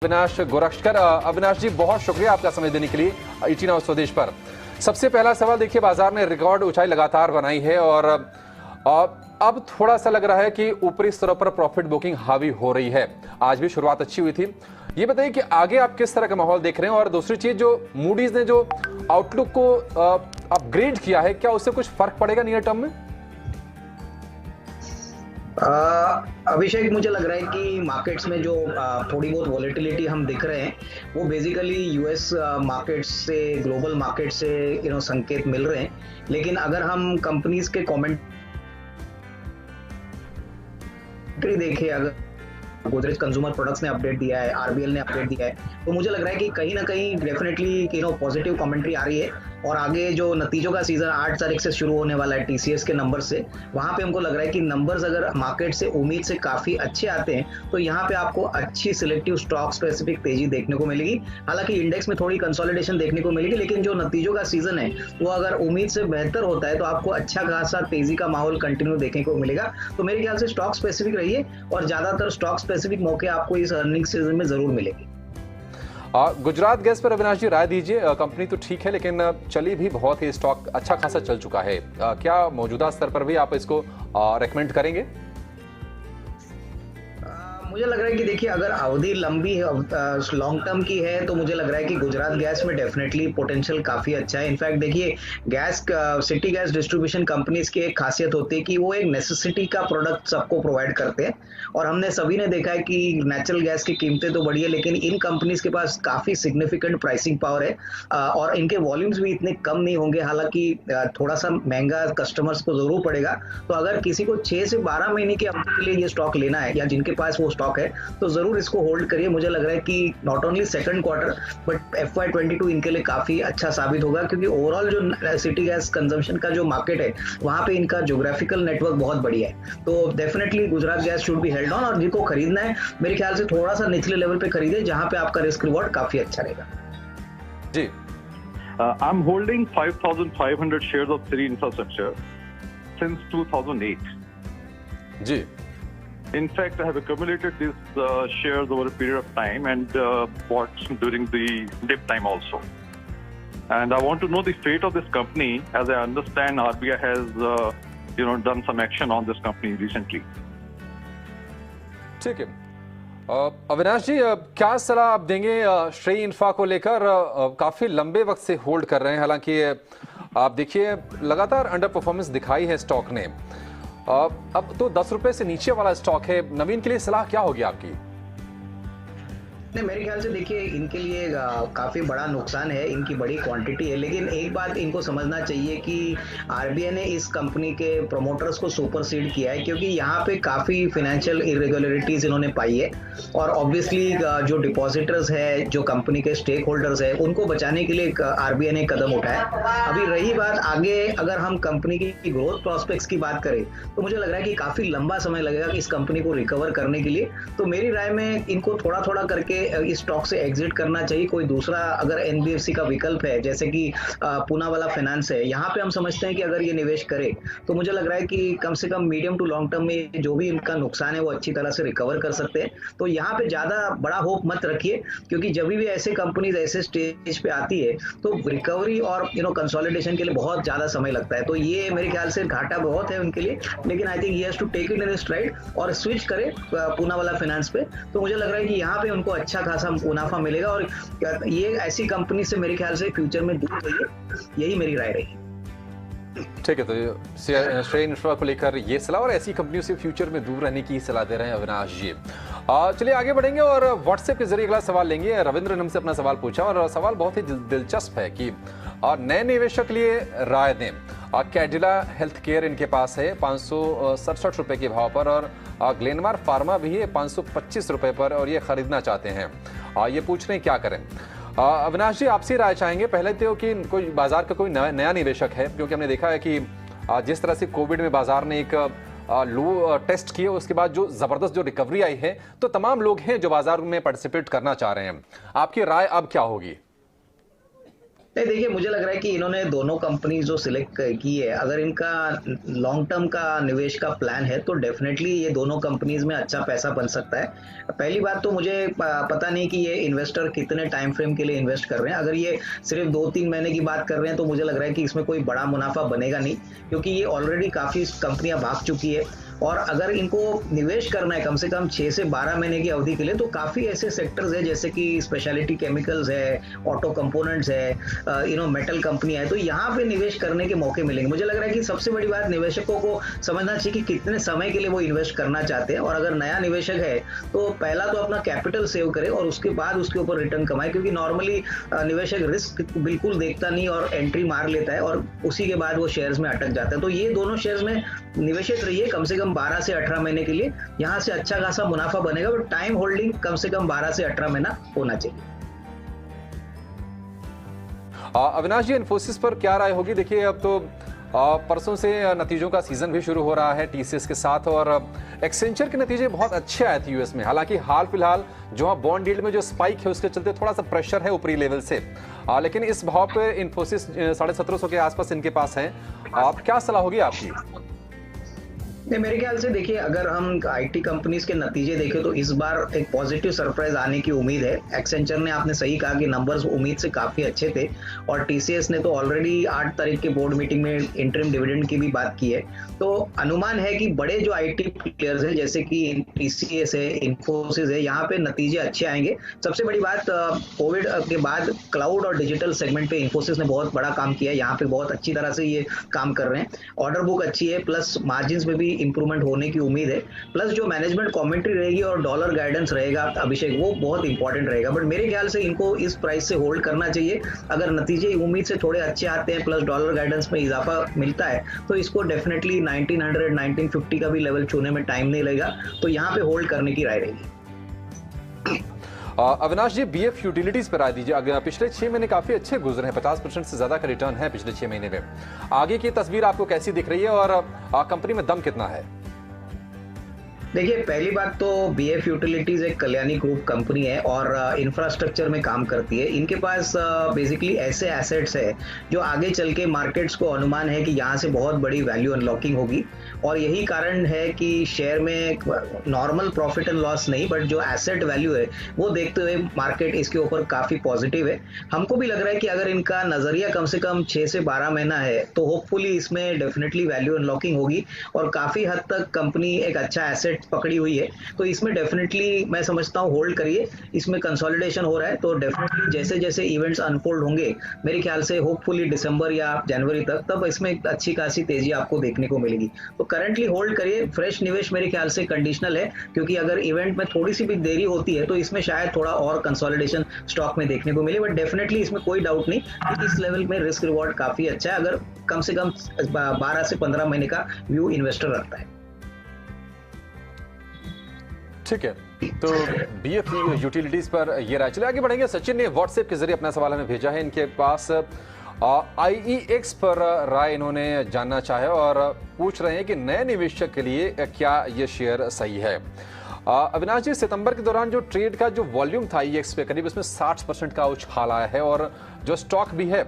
अविनाश गोरक्षकर। अविनाश जी, बहुत शुक्रिया आपका समय देने के लिए ईटी नाउ स्वदेश पर। सबसे पहला सवाल, देखिए बाजार ने रिकॉर्ड ऊंचाई लगातार बनाई है और अब थोड़ा सा लग रहा है कि ऊपरी स्तरों पर प्रॉफिट बुकिंग हावी हो रही है। आज भी शुरुआत अच्छी हुई थी। ये बताइए कि आगे आप किस तरह का माहौल देख रहे हैं, और दूसरी चीज, जो मूडीज ने जो आउटलुक को अपग्रेड किया है, क्या उससे कुछ फर्क पड़ेगा नियर टर्म में? अभिषेक, मुझे लग रहा है कि मार्केट्स में जो थोड़ी बहुत वॉलेटिलिटी हम दिख रहे हैं वो बेसिकली यूएस मार्केट से, ग्लोबल मार्केट से संकेत मिल रहे हैं। लेकिन अगर हम कंपनीज के कमेंट्री देखें, अगर गोदरेज कंज्यूमर प्रोडक्ट्स ने अपडेट दिया है, आरबीएल ने अपडेट दिया है, तो मुझे लग रहा है कि कहीं ना कहीं डेफिनेटली पॉजिटिव कमेंट्री आ रही है। और आगे जो नतीजों का सीजन 8 तारीख से शुरू होने वाला है टीसीएस के नंबर से, वहां पे हमको लग रहा है कि नंबर्स अगर मार्केट से उम्मीद से काफी अच्छे आते हैं तो यहाँ पे आपको अच्छी सिलेक्टिव स्टॉक स्पेसिफिक तेजी देखने को मिलेगी। हालांकि इंडेक्स में थोड़ी कंसोलिडेशन देखने को मिलेगी, लेकिन जो नतीजों का सीजन है वो अगर उम्मीद से बेहतर होता है तो आपको अच्छा खासा तेजी का माहौल कंटिन्यू देखने को मिलेगा। तो मेरे ख्याल से स्टॉक स्पेसिफिक रहिए, और ज्यादातर स्टॉक स्पेसिफिक मौके आपको इस अर्निंग सीजन में जरूर मिलेगी। गुजरात गैस पर अविनाश जी राय दीजिए। कंपनी तो ठीक है, लेकिन चली भी बहुत ही, स्टॉक अच्छा खासा चल चुका है। क्या मौजूदा स्तर पर भी आप इसको रेकमेंड करेंगे? मुझे लग रहा है कि देखिए, अगर अवधि लंबी है, लॉन्ग टर्म की है, तो मुझे लग रहा है कि गुजरात गैस में डेफिनेटली पोटेंशियल काफी अच्छा है। इनफैक्ट देखिए, सिटी गैस डिस्ट्रीब्यूशन कंपनीज की एक खासियत होती है कि वो एक नेसेसिटी का प्रोडक्ट सबको प्रोवाइड करते हैं। और हमने सभी ने देखा है कि नेचुरल गैस की कीमतें तो बढ़ी है, लेकिन इन कंपनीज के पास काफी सिग्निफिकेंट प्राइसिंग पावर है, और इनके वॉल्यूम्स भी इतने कम नहीं होंगे। हालांकि थोड़ा सा महंगा कस्टमर्स को जरूर पड़ेगा। तो अगर किसी को 6 से 12 महीने की अवधि के लिए ये स्टॉक लेना है, या जिनके पास वो स्टॉक है, तो जरूर इसको होल्ड करिए। मुझे लग रहा है कि not only second quarter but FY22 इनके लिए काफी अच्छा साबित होगा, क्योंकि ओवरऑल जो सिटी गैस कंजम्पशन का जो मार्केट है वहां पे इनका ज्योग्राफिकल नेटवर्क बहुत बढ़िया है। तो definitely Gujarat gas should be held on, और जिनको खरीदना है मेरे ख्याल से थोड़ा सा निचले लेवल पे खरीदे, जहां पे आपका रिस्क रिवॉर्ड काफी अच्छा रहेगा। जी, I'm holding 5,500 shares of City Infrastructure since 2008. Ji. In fact, I have accumulated these shares over a period of time and bought during the dip time also. And I want to know the fate of this company, as I understand RBI has, done some action on this company recently. ठीक है। अविनाश जी, क्या सलाह आप देंगे श्रेय infra को लेकर? काफी लंबे वक्त से होल्ड कर रहे हैं, हालांकि आप देखिए लगातार अंडर परफॉर्मेंस दिखाई है स्टॉक ने। अब तो 10 रुपए से नीचे वाला स्टॉक है। नवीन के लिए सलाह क्या होगी आपकी? नहीं, मेरे ख्याल से देखिए, इनके लिए काफी बड़ा नुकसान है, इनकी बड़ी क्वांटिटी है। लेकिन एक बात इनको समझना चाहिए कि आरबीआई ने इस कंपनी के प्रोमोटर्स को सुपरसीड किया है, क्योंकि यहाँ पे काफी फाइनेंशियल इरेगुलरिटीज इन्होंने पाई है। और ऑब्वियसली जो डिपॉजिटर्स है, जो कंपनी के स्टेक होल्डर्स है, उनको बचाने के लिए आरबीआई ने कदम उठाया। अभी रही बात आगे, अगर हम कंपनी की ग्रोथ प्रोस्पेक्ट्स की बात करें, तो मुझे लग रहा है कि काफी लंबा समय लगेगा कि इस कंपनी को रिकवर करने के लिए। तो मेरी राय में इनको थोड़ा थोड़ा करके इस स्टॉक से एग्जिट करना चाहिए। कोई दूसरा अगर एनबीएफसी का विकल्प है, जैसे कि पूनावाला फाइनेंस है, यहाँ पे हम समझते हैं कि अगर ये निवेश करे तो मुझे लग रहा है कि कम से कम मीडियम टू लॉन्ग टर्म में जो भी इनका नुकसान है वो अच्छी तरह से रिकवर कर सकते हैं। तो यहाँ पे ज्यादा बड़ा होप मत रखिए, क्योंकि जब भी ऐसे कंपनीज ऐसे स्टेज पे आती है तो रिकवरी और कंसोलिडेशन के लिए बहुत ज्यादा समय लगता है। तो ये मेरे ख्याल से घाटा बहुत है उनके लिए, लेकिन I think he has to take it in stride और स्विच करे पूनावाला फाइनेंस पे। तो मुझे लग रहा है कि यहाँ पे उनको अच्छा खासा मुनाफा मिलेगा, और ये ऐसी कंपनी से मेरे ख्याल से फ्यूचर में दूर रहिए, यही मेरी राय रही। ठीक है, तो श्रेय इंफ्रा को लेकर ये सलाह, और ऐसी कंपनियों से फ्यूचर में दूर रहने की सलाह दे रहे हैं अविनाश जी। चलिए आगे बढ़ेंगे और व्हाट्सएप के जरिए अगला सवाल लेंगे। रविंद्र ने हमसे अपना सवाल पूछा, और सवाल बहुत ही दिलचस्प है कि नए निवेशक के लिए राय दें। कैडिला हेल्थ केयर इनके पास है 567 रुपए के भाव पर, और ग्लेनमार्क फार्मा भी है 525 रुपए पर, और ये खरीदना चाहते हैं। ये पूछ रहे हैं क्या करें। अविनाश जी, आपसे राय चाहेंगे पहले तो कि कोई बाजार का कोई नया निवेशक है, क्योंकि हमने देखा है कि जिस तरह से कोविड में बाजार ने एक लो टेस्ट किए, उसके बाद जो जबरदस्त जो रिकवरी आई है, तो तमाम लोग हैं जो बाजार में पार्टिसिपेट करना चाह रहे हैं। आपकी राय अब क्या होगी? नहीं देखिए, मुझे लग रहा है कि इन्होंने दोनों कंपनी जो सिलेक्ट की है, अगर इनका लॉन्ग टर्म का निवेश का प्लान है तो डेफिनेटली ये दोनों कंपनीज में अच्छा पैसा बन सकता है। पहली बात तो मुझे पता नहीं कि ये इन्वेस्टर कितने टाइम फ्रेम के लिए इन्वेस्ट कर रहे हैं। अगर ये सिर्फ 2-3 महीने की बात कर रहे हैं तो मुझे लग रहा है कि इसमें कोई बड़ा मुनाफा बनेगा नहीं, क्योंकि ये ऑलरेडी काफ़ी कंपनियां भाग चुकी है। और अगर इनको निवेश करना है कम से कम 6 से 12 महीने की अवधि के लिए, तो काफ़ी ऐसे सेक्टर्स है जैसे कि स्पेशलिटी केमिकल्स है, ऑटो कंपोनेंट्स है, मेटल कंपनी है, तो यहाँ पे निवेश करने के मौके मिलेंगे। मुझे लग रहा है कि सबसे बड़ी बात निवेशकों को समझना चाहिए कि कितने समय के लिए वो इन्वेस्ट करना चाहते हैं। और अगर नया निवेशक है तो पहला तो अपना कैपिटल सेव करे और उसके बाद उसके ऊपर रिटर्न कमाए, क्योंकि नॉर्मली निवेशक रिस्क बिल्कुल देखता नहीं और एंट्री मार लेता है और उसी के बाद वो शेयर्स में अटक जाता है। तो ये दोनों शेयर्स में निवेशित रहिए कम से कम 12 से 18 महीने के लिए, यहाँ से अच्छा खासा मुनाफा बनेगा, बट टाइम होल्डिंग कम से कम 12 से 18 महीना होना चाहिए। अविनाश जी, इन्फोसिस पर क्या राय होगी? देखिए, अब तो परसों से नतीजों का सीजन भी शुरू हो रहा है टीसीएस के साथ, और एक्सेंचर के नतीजे बहुत अच्छे आए थे यूएस में। हालांकि हाल फिलहाल जो बॉन्ड यील्ड में जो स्पाइक है उसके चलते थोड़ा सा प्रेशर है ऊपरी लेवल से, लेकिन इस भाव पे इन्फोसिस 1750 के आसपास इनके पास है। क्या सलाह होगी आपकी? नहीं, मेरे ख्याल से देखिए, अगर हम आईटी कंपनीज के नतीजे देखें तो इस बार एक पॉजिटिव सरप्राइज आने की उम्मीद है। एक्सेंचर ने, आपने सही कहा कि नंबर्स उम्मीद से काफी अच्छे थे, और टीसीएस ने तो ऑलरेडी 8 तारीख के बोर्ड मीटिंग में इंटरिम डिविडेंड की भी बात की है। तो अनुमान है कि बड़े जो आईटी प्लेयर्स हैं जैसे कि टीसीएस है, इन्फोसिस है, यहाँ पे नतीजे अच्छे आएंगे। सबसे बड़ी बात, कोविड के बाद क्लाउड और डिजिटल सेगमेंट पे इन्फोसिस ने बहुत बड़ा काम किया है, यहाँ पे बहुत अच्छी तरह से ये काम कर रहे हैं। ऑर्डर बुक अच्छी है, प्लस मार्जिन में भी इंप्रूवमेंट होने की उम्मीद है, प्लस जो मैनेजमेंट कमेंट्री रहेगी और डॉलर गाइडेंस रहेगा अभिषेक, वो बहुत इंपॉर्टेंट रहेगा। बट मेरे ख्याल से इनको इस प्राइस से होल्ड करना चाहिए। अगर नतीजे उम्मीद से थोड़े अच्छे आते हैं प्लस डॉलर गाइडेंस में इजाफा मिलता है तो इसको डेफिनेटली 1900 1950 का भी लेवल छूने में टाइम नहीं लगेगा, तो यहाँ पे होल्ड करने की राय रहेगी। अविनाश जी, बीएफ यूटिलिटीज पर राय दीजिए। पिछले 6 महीने काफी अच्छे गुजरे हैं, 50% से ज्यादा का रिटर्न है पिछले 6 महीने में। आगे की तस्वीर आपको कैसी दिख रही है और कंपनी में दम कितना है? देखिए, पहली बात तो बीएफ यूटिलिटीज एक कल्याणी ग्रुप कंपनी है और इंफ्रास्ट्रक्चर में काम करती है। इनके पास बेसिकली ऐसे एसेट्स है जो आगे चल के मार्केट्स को अनुमान है कि यहाँ से बहुत बड़ी वैल्यू अनलॉकिंग होगी, और यही कारण है कि शेयर में नॉर्मल प्रॉफिट एंड लॉस नहीं, बट जो एसेट वैल्यू है वो देखते हुए मार्केट इसके ऊपर काफी पॉजिटिव है। हमको भी लग रहा है कि अगर इनका नजरिया कम से कम 6 से 12 महीना है तो होपफुली इसमें डेफिनेटली वैल्यू अनलॉकिंग होगी और काफी हद तक कंपनी एक अच्छा एसेट पकड़ी हुई है। तो इसमें डेफिनेटली मैं समझता हूँ होल्ड करिए। इसमें कंसोलिडेशन हो रहा है तो डेफिनेटली जैसे जैसे इवेंट्स अनफोल्ड होंगे, मेरे ख्याल से होपफुली दिसंबर या जनवरी तक, तब इसमें एक अच्छी खासी तेजी आपको देखने को मिलेगी। तो करंटली होल्ड करिए। फ्रेश निवेश मेरे ख्याल से कंडीशनल है, क्योंकि अगर इवेंट में थोड़ी सी भी देरी होती है तो इसमें शायद थोड़ा और कंसोलिडेशन स्टॉक में देखने को मिले, बट डेफिनेटली इसमें कोई डाउट नहीं कि इस लेवल में रिस्क रिवॉर्ड काफी अच्छा है अगर कम से कम 12 से 15 महीने का व्यू इन्वेस्टर रखता है। ठीक है, तो बीएफ यूटिलिटीज पर ये राय। चले आगे बढ़ेंगे। सचिन ने व्हाट्सएप के जरिए अपना सवाल हमें भेजा है। इनके पास आईईएक्स पर राय इन्होंने जानना चाहे और पूछ रहे हैं कि नए निवेशक के लिए क्या ये शेयर सही है। अविनाश जी, सितंबर के दौरान जो ट्रेड का जो वॉल्यूम था आईईएक्स पे, करीब इसमें 60% का उछाल आया है, और जो स्टॉक भी है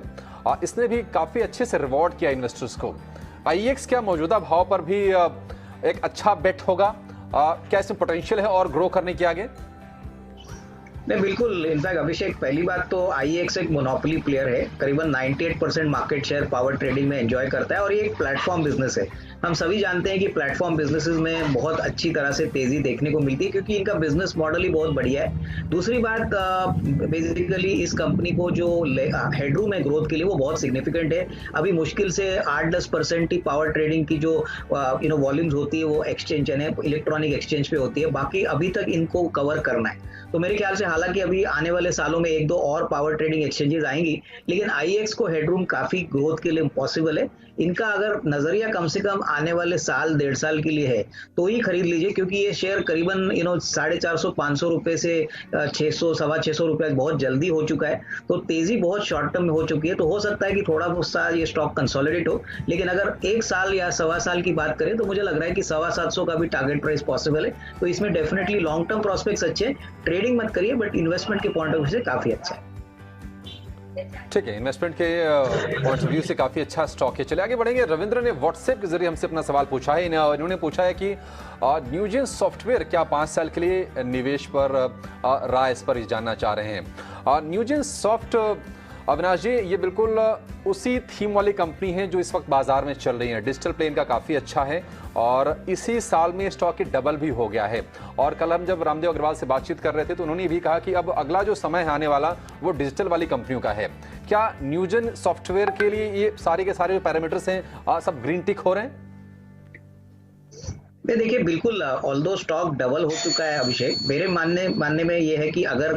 इसने भी काफी अच्छे से रिवॉर्ड किया इन्वेस्टर्स को। आईईएक्स क्या मौजूदा भाव पर भी एक अच्छा बेट होगा? क्या इसमें पोटेंशियल है और ग्रो करने की आगे? नहीं, बिल्कुल। इनफैक्ट अभिषेक, पहली बात तो आईईएक्स एक मोनोपोली प्लेयर है, करीबन 98% मार्केट शेयर पावर ट्रेडिंग में एंजॉय करता है, और ये एक प्लेटफॉर्म बिजनेस है। हम सभी जानते हैं कि प्लेटफॉर्म बिजनेसेस में बहुत अच्छी तरह से तेजी देखने को मिलती है, क्योंकि इनका बिजनेस मॉडल ही बहुत बढ़िया है। दूसरी बात, बेसिकली इस कंपनी को जो हेडरूम है ग्रोथ के लिए वो बहुत सिग्निफिकेंट है। अभी मुश्किल से 8-10% ही पावर ट्रेडिंग की जो वॉल्यूम्स होती है वो एक्सचेंज यानी इलेक्ट्रॉनिक एक्सचेंज पे होती है, बाकी अभी तक इनको कवर करना है। तो मेरे ख्याल से हालांकि अभी आने वाले सालों में 1-2 और पावर ट्रेडिंग एक्सचेंजेस आएंगी, लेकिन आईईएक्स को हेडरूम काफी ग्रोथ के लिए पॉसिबल है। इनका अगर नजरिया कम से कम आने वाले साल 1.5 साल के लिए है तो ही खरीद लीजिए, क्योंकि ये शेयर करीबन 450-500 रुपए से 600-625 रुपए बहुत जल्दी हो चुका है। तो तेजी बहुत शॉर्ट टर्म में हो चुकी है, तो हो सकता है कि थोड़ा बहुत ये स्टॉक कंसोलिडेट हो, लेकिन अगर 1 साल या 1.25 साल की बात करें तो मुझे लग रहा है कि 750 का भी टारगेट प्राइस पॉसिबल है। तो इसमें डेफिनेटली लॉन्ग टर्म प्रोस्पेक्ट्स अच्छे हैं। ट्रेडिंग मत करिए, बट इन्वेस्टमेंट के पॉइंट ऑफ व्यू से काफी अच्छा है। ठीक है, इन्वेस्टमेंट के पॉइंट ऑफ व्यू से काफ़ी अच्छा स्टॉक है। चले आगे बढ़ेंगे। रविंद्र ने व्हाट्सएप के जरिए हमसे अपना सवाल पूछा है। इन्होंने पूछा है कि न्यूजेन सॉफ्टवेयर क्या 5 साल के लिए निवेश पर राय इस पर जानना चाह रहे हैं। न्यूजेन सॉफ्ट, अविनाश जी, ये बिल्कुल उसी थीम वाली कंपनी है जो इस वक्त बाजार में चल रही है। डिजिटल प्लेन का काफ़ी अच्छा है और इसी साल में स्टॉक की डबल भी हो गया है। और कल हम जब रामदेव अग्रवाल से बातचीत कर रहे थे तो उन्होंने भी कहा कि अब अगला जो समय है आने वाला वो डिजिटल वाली कंपनियों का है। क्या न्यूजेन सॉफ्टवेयर के लिए ये सारे के सारे जो पैरामीटर्स हैं सब ग्रीन टिक हो रहे हैं? नहीं, देखिए, बिल्कुल ऑल्दो स्टॉक डबल हो चुका है अभिषेक। मेरे मानने में ये है कि अगर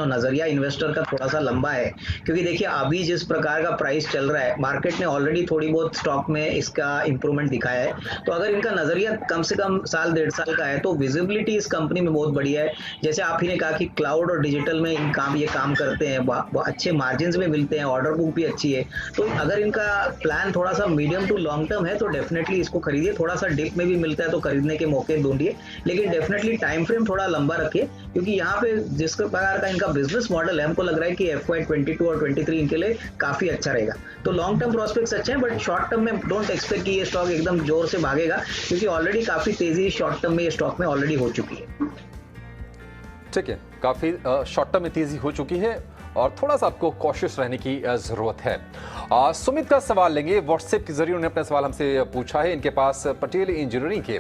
नजरिया इन्वेस्टर का थोड़ा सा लंबा है, क्योंकि देखिए अभी जिस प्रकार का प्राइस चल रहा है, मार्केट ने ऑलरेडी थोड़ी बहुत स्टॉक में इसका इंप्रूवमेंट दिखाया है। तो अगर इनका नजरिया कम से कम साल 1.5 साल का है तो विजिबिलिटी इस कंपनी में बहुत बढ़िया है। जैसे आप ही ने कहा कि क्लाउड और डिजिटल में ये काम करते हैं, अच्छे मार्जिन में मिलते हैं, ऑर्डर बुक भी अच्छी है। तो अगर इनका प्लान थोड़ा सा मीडियम टू लॉन्ग टर्म है तो डेफिनेटली इसको खरीदिए। थोड़ा सा डिप में भी मिलता है तो खरीदने के मौके ढूंढिए, लेकिन डेफिनेटली टाइम फ्रेम थोड़ा लंबा रखिए, क्योंकि यहाँ पे जिस प्रकार का इनका बिजनेस मॉडल है, हमको लग रहा है कि FY22 और 23 इनके लिए काफी अच्छा रहेगा। तो लॉन्ग टर्म प्रोस्पेक्ट्स अच्छे हैं, बट शॉर्ट टर्म में डोंट एक्सपेक्ट कि ये स्टॉक एकदम जोर से भागेगा, क्योंकि ऑलरेडी काफी तेजी शॉर्ट टर्म में ये स्टॉक में ऑलरेडी हो चुकी है। ठीक है, काफी शॉर्ट टर्म में तेजी हो चुकी है और थोड़ा सा आपको कॉशियस रहने की जरूरत है। सुमित का सवाल लेंगे। व्हाट्सएप के जरिए उन्होंने अपना सवाल हमसे पूछा है। इनके पास पटेल इंजीनियरिंग के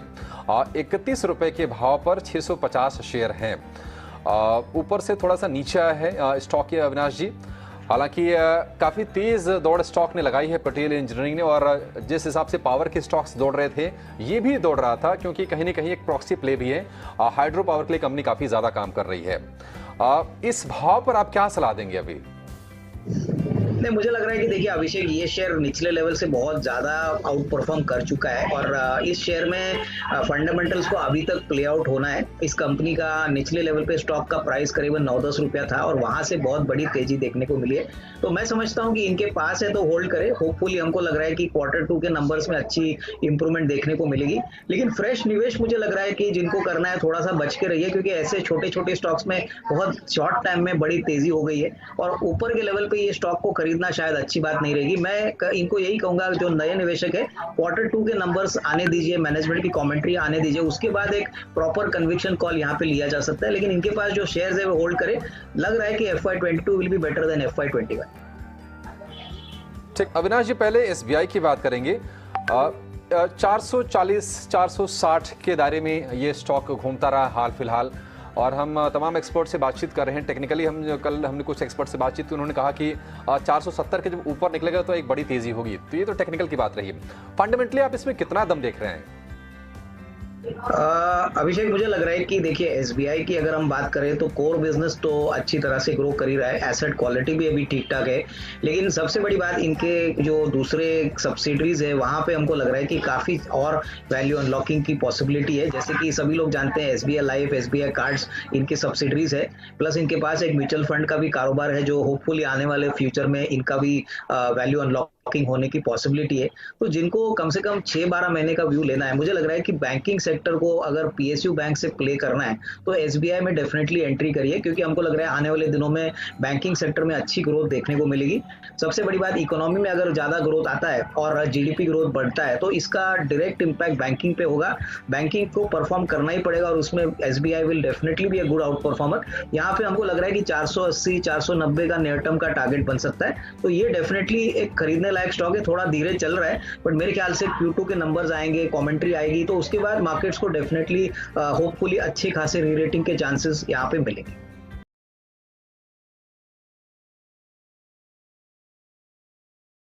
31 रुपए के भाव पर 650 शेयर हैं। ऊपर से थोड़ा सा नीचे आया है स्टॉक के, अविनाश जी। हालांकि काफ़ी तेज़ दौड़ स्टॉक ने लगाई है पटेल इंजीनियरिंग ने, और जिस हिसाब से पावर के स्टॉक्स दौड़ रहे थे ये भी दौड़ रहा था, क्योंकि कहीं ना कहीं एक प्रॉक्सी प्ले भी है। हाइड्रो पावर के लिए कंपनी काफ़ी ज़्यादा काम कर रही है। इस भाव पर आप क्या सलाह देंगे अभी? नहीं, मुझे लग रहा है कि देखिए अभिषेक, ये शेयर निचले लेवल से बहुत ज्यादा आउट परफॉर्म कर चुका है और इस शेयर में फंडामेंटल्स को अभी तक प्ले आउट होना है। इस कंपनी का निचले लेवल पे स्टॉक का प्राइस करीबन 9-10 रुपया था और वहां से बहुत बड़ी तेजी देखने को मिली है। तो मैं समझता हूं कि इनके पास है तो होल्ड करे। होपफुली हमको लग रहा है कि Q2 के नंबर्स में अच्छी इंप्रूवमेंट देखने को मिलेगी, लेकिन फ्रेश निवेश मुझे लग रहा है कि जिनको करना है थोड़ा सा बच के रहिए, क्योंकि ऐसे छोटे छोटे स्टॉक्स में बहुत शॉर्ट टाइम में बड़ी तेजी हो गई है और ऊपर के लेवल पे ये स्टॉक को खरीदना शायद अच्छी बात नहीं रहेगी। मैं इनको यही कहूंगा, जो नए निवेशक है, Q2 के नंबर्स आने दीजिए, मैनेजमेंट की कमेंट्री आने दीजिए, उसके बाद एक प्रॉपर कन्विक्शन कॉल यहाँ पे लिया जा सकता है। लेकिन इनके पास जो शेयर्स है वो होल्ड करे। लग रहा है कि FY22 will be better than FY21। ठीक, अविनाश जी, पहले SBI की बात करेंगे। 440-460 के दायरे में ये स्टॉक घूमता रहा हाल फिलहाल, और हम तमाम एक्सपर्ट से बातचीत कर रहे हैं। टेक्निकली कल हमने कुछ एक्सपर्ट से बातचीत की, उन्होंने कहा कि 470 के जब ऊपर निकलेगा तो एक बड़ी तेजी होगी। तो ये तो टेक्निकल की बात रही। फंडामेंटली आप इसमें कितना दम देख रहे हैं? अभिषेक, मुझे लग रहा है कि देखिए SBI की अगर हम बात करें तो कोर बिजनेस तो अच्छी तरह से ग्रो कर ही रहा है, एसेट क्वालिटी भी अभी ठीक ठाक है, लेकिन सबसे बड़ी बात इनके जो दूसरे सब्सिडरीज है वहां पे हमको लग रहा है कि काफी और वैल्यू अनलॉकिंग की पॉसिबिलिटी है। जैसे कि सभी लोग जानते हैं SBI लाइफ, SBI कार्ड्स इनके सब्सिडरीज है, प्लस इनके पास एक म्यूचुअल फंड का भी कारोबार है जो होपफुली आने वाले फ्यूचर में इनका भी वैल्यू अनलॉकिंग होने की पॉसिबिलिटी है। तो जिनको कम से कम 6-12 महीने का व्यू लेना है, मुझे लग रहा है कि बैंकिंग सेक्टर को अगर PSU बैंक से प्ले करना है तो SBI में डेफिनेटली एंट्री करिए, क्योंकि हमको लग रहा है आने वाले दिनों में बैंकिंग सेक्टर में अच्छी ग्रोथ देखने को मिलेगी। सबसे बड़ी बात, इकोनॉमी में अगर ज्यादा ग्रोथ आता है और GDP ग्रोथ बढ़ता है तो इसका डायरेक्ट इंपैक्ट बैंकिंग पे होगा। बैंकिंग को परफॉर्म करना ही पड़ेगा और उसमें SBI will definitely be a good out performer. यहाँ पे हमको लग रहा है कि 480-490 का नियर टर्म का टारगेट बन सकता है। तो ये डेफिनेटली एक खरीदने लायक स्टॉक है। थोड़ा धीरे चल रहा है, बट मेरे ख्याल से Q2 के नंबर्स आएंगे, कमेंट्री आएगी, तो उसके बाद मार्केट्स को डेफिनेटली होपफुली अच्छे खासे री रेटिंग के चांसेस यहाँ पे मिलेंगे।